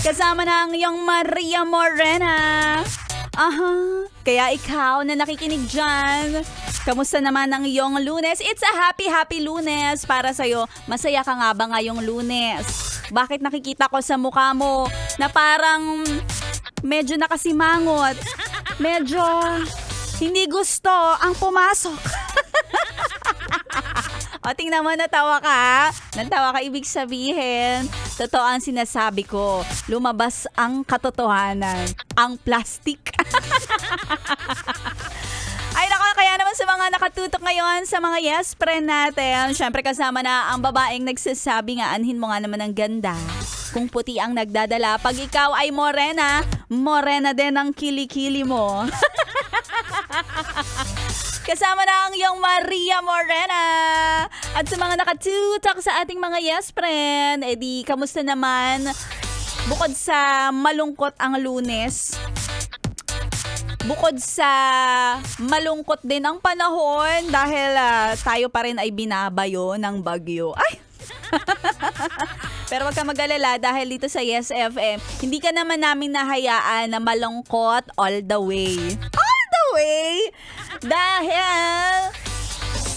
Kasama na ang iyong Maria Morena. Aha, kaya ikaw na nakikinig dyan, kamusta naman ang iyong Lunes? It's a happy Lunes para sa'yo. Masaya ka nga ba ngayong Lunes? Bakit nakikita ko sa mukha mo na parang medyo nakasimangot? Medyo hindi gusto ang pumasok. O, tingnan mo, natawa ka. Natawa ka, ibig sabihin, totoo ang sinasabi ko. Lumabas ang katotohanan. Ang plastic. Ay, nako, kaya naman sa mga nakatutok ngayon sa mga yes friend natin, syempre kasama na ang babaeng nagsasabi nga, anhin mo nga naman ang ganda. Kung puti ang nagdadala, pag ikaw ay morena, morena din ang kilikili mo. Kasama na ang iyong Maria Morena. At sa mga nakatutok sa ating mga yes friend, edi kamusta naman? Bukod sa malungkot ang Lunes, bukod sa malungkot din ang panahon dahil tayo pa rin ay binabayo ng bagyo. Ay! Pero wag ka mag-alala dahil dito sa Yes FM, hindi ka naman namin nahayaan na malungkot all the way. All the way! Dahil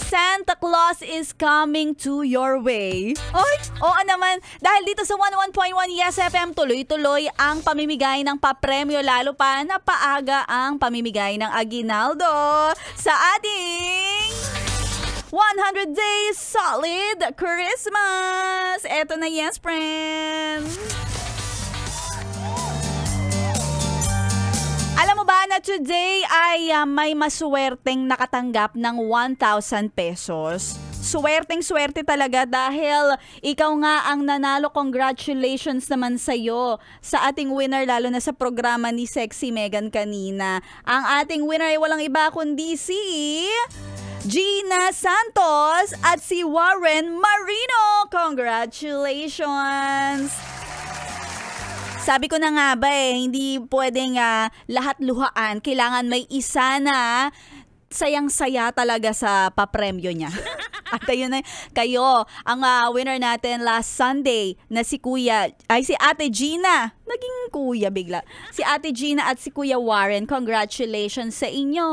Santa Claus is coming to your way. Oy, oo naman. Dahil dito sa 101.1 Yes FM, tuloy-tuloy ang pamimigay ng papremyo, lalo pa na paaga ang pamimigay ng aginaldo sa ating 100 Days Solid Christmas. Eto na, yes, friend. Alam mo ba na today ay may maswerteng nakatanggap ng 1,000 pesos? Swerteng-swerte talaga dahil ikaw nga ang nanalo. Congratulations naman sa'yo sa ating winner, lalo na sa programa ni Sexy Megan kanina. Ang ating winner ay walang iba kundi si Gina Santos at si Warren Marino. Congratulations! Sabi ko na nga ba hindi pwedeng lahat luhaan. Kailangan may isa na sayang-saya talaga sa papremyo niya. At ayun na, kayo, ang winner natin last Sunday na si Ate Gina. Naging kuya bigla. Si Ate Gina at si Kuya Warren, congratulations sa inyo.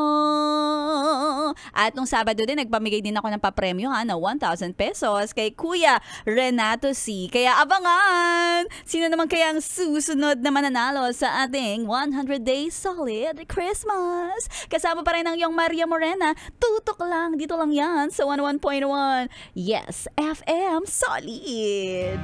At nung Sabado din, nagpamigay din ako ng papremyo na 1,000 pesos kay Kuya Renato C. Kaya abangan! Sino naman kaya ang susunod na mananalo sa ating 100 Days Solid Christmas? Kasama pa rin ang iyong Maria Morena. Tutok lang, dito lang yan sa 101.1 Yes FM Solid.